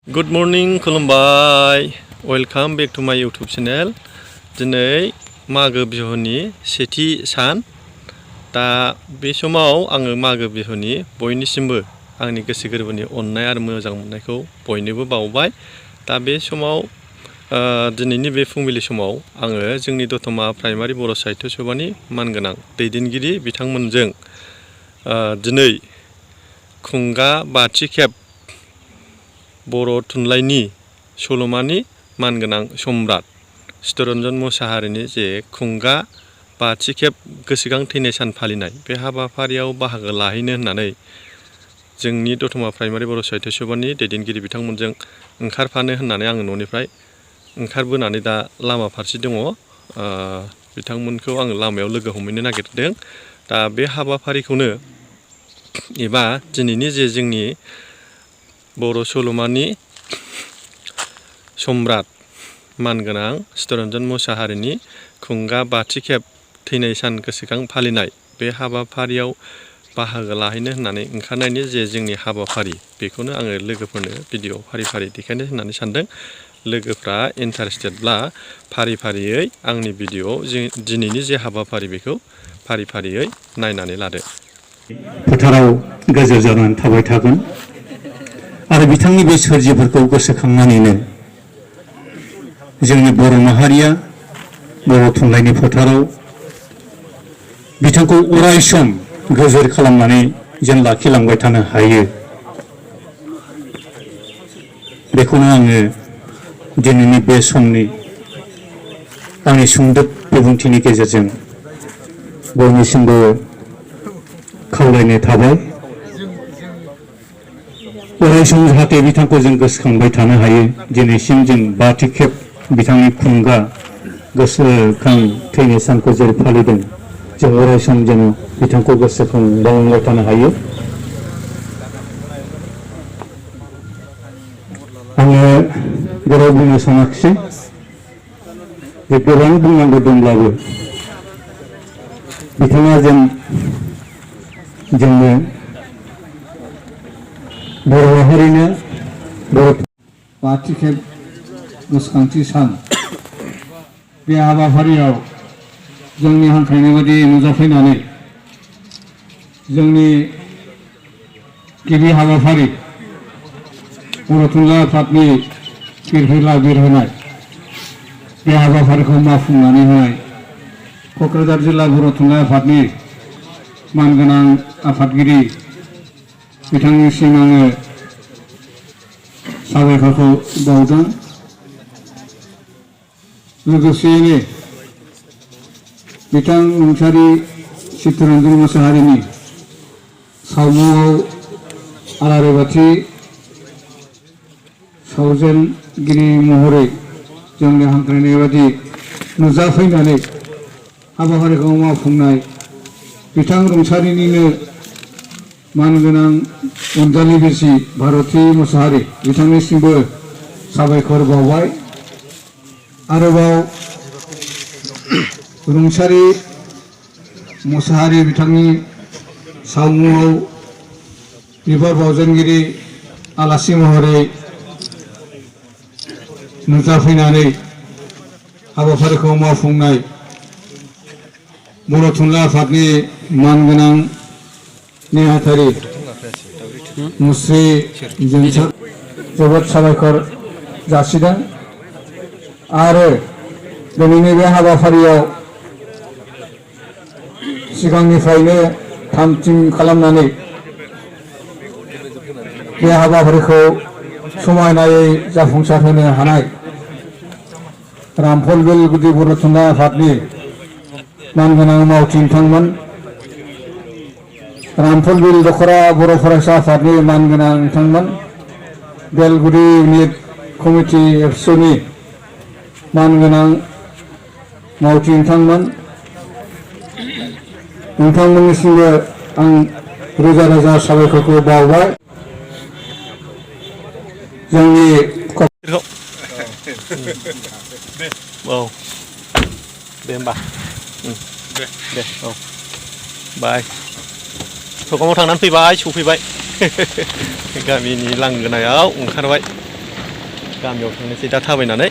Good morning, खुलुमबाय welcome back to माय YouTube channel. दिनै मागो बिहुनि सेथि सान। दा बे समाव आङो मागो बिहुनि बयनिसिमबो आंनि गोसो गोरबोनि अननाय आरो मोजां मोननायखौ बयनोबो बावबाय। दा बे समाव दिनैनि बे फुंबिलि समाव आङो जोंनि दतमा प्राइमारि बर' साहित्य सभानि मानगोनां दैदेनगिरि बिथांमोनजों दिनै खुंगा बाथिखेब बर' थुनलाइनि सल'मानि मानगोनां सम्राट चित्तरन्जन मोसाहारिनि जे खुंगा बाथिखेब गोसोखां थैनाय सान फालिनाय बे हाबाफारियाव बाहागो लाहैनो होननानै जोंनि दतमा प्राइमारि बर' साहित्य सभानि दैदेनगिरि बिथांमोनजों ओंखारफानो होननानै आङो न'निफ्राय ओंखारबोनानै दा लामा फारसे दङ। बिथांमोनखौ आङो लामायाव लोगो हमहैनो नागिरदों। दा बे हाबाफारिखौनो एबा दिनैनि जे जोंनि बर' सल'मानि सम्राट मानगोनां चित्तरन्जन मोसाहारिनि खुंगा बाथिखेब थैनाय सान गोसोखां फालिनाय बे हाबाफारियाव बाहागो लाहैनो होननानै ओंखारनायनि जे जोंनि हाबाफारि बेखौनो आङो लोगोफोरनो भिडिअ फारि फारि देखायनो होननानै सानदों। लोगोफ्रा इन्टारेस्टेडब्ला फारि फारियै आंनि भिडिअ दिनैनि जे हाबाफारि बेखौ फारि फारियै नायनानै लादो। फोथाराव गोजौ जानानै थाबाय थागोन आरो बिथांनि बे सोरजिफोरखौ गोसोखांनानैनो जोंनि बर' माहारिया बर' थुनलाइनि फोथाराव बिथांखौ अरायसम गोजोर खालामनानै जों लाखिलांबाय थानो हायो। बेखौनो आङो दिनैनि बे समनि आंनि सुंदब बिबुंथिनि गेजेरजों बयनिसिमबो खावलायनाय थाबाय। अरायसम जाहाथे बिथांखौ जों गोसोखांबाय थानो हायो। दिनैसिम जों बाथि खेब बिथांनि खुंगा गोसोखां थैनाय सानखौ जेरै फालिदों जों अरायसम जेन बिथांखौ गोसोखांबाय थानो हायो। आङो गोलाव बुंनो सानाखिसै जे गोबां बुंनांगौ दंब्लाबो बिथाङा जोंनो बर' माहारिनो बाथिखेब गोसोखांथि सान बे हाबाफारियाव जोंनि हांख्रायनाय बायदि नुजाफैनानै जोंनि गिबि हाबाफारि बर' थुनलाइ आफादनि फिरफिला बिरहोनाय बे हाबाफारिखौ मावफुंनानै होनाय क'क्राझार जिल्ला बर' थुनलाइ आफादनि मानगोनां आफादगिरि बिथांनिसिम आङो साबायखरखौ बावदों। लोगोसेयैनो बिथां रुंसारि चित्तरन्जन मोसाहारिनि सावमुआव आलारि बाथि सावजेनगिरि महरै जोंनि हांख्रायनाय बायदि नुजाफैनानै हाबाफारिखौ मावफुंनाय बिथां रुंसारिनिनो मानगोनां अनजालि बिसि भारती मोसाहारि बिथांनिसिमबो साबायखर बावबाय। आरोबाव रुंसारि मोसाहारि बिथांनि सावमुआव बिबार बावजेनगिरि आलासि महरै नुजाफैनानै हाबाफारिखौ मावफुंनाय बर' थुनलाइ आफादनि मानगोनां नेहाथारि मुस्रि जोबोद साबायखर जासिदों। आरो दिनैनि बे हाबाफारियाव सिगांनिफ्रायनो थाम थिम खालामनानै बे हाबाफारिखौ समायनायै जाफुंसार होनो हानाय रामफल गुदि बर' थुनलाइ आफादनि मानगोनां मावथि बिथांमोन, रामफल दख'रा बर' फरायसा आफादनि मानगोनां बिथांमोन, बेलगुरि इउनिट कमिटि एबसुनि मानगोनां मावथि बिथांमोन, नोंथांमोननिसिमबो आं रोजा रोजा साबायखरखौ बावबाय। जोंनि औ दे होमबा दे औ बाय। प्रग्रामाव थांनानै फैबाय, सफैबाय गामिनि लांगोनायाव ओंखारबाय। गामियाव थांनोसै दा थाबायनानै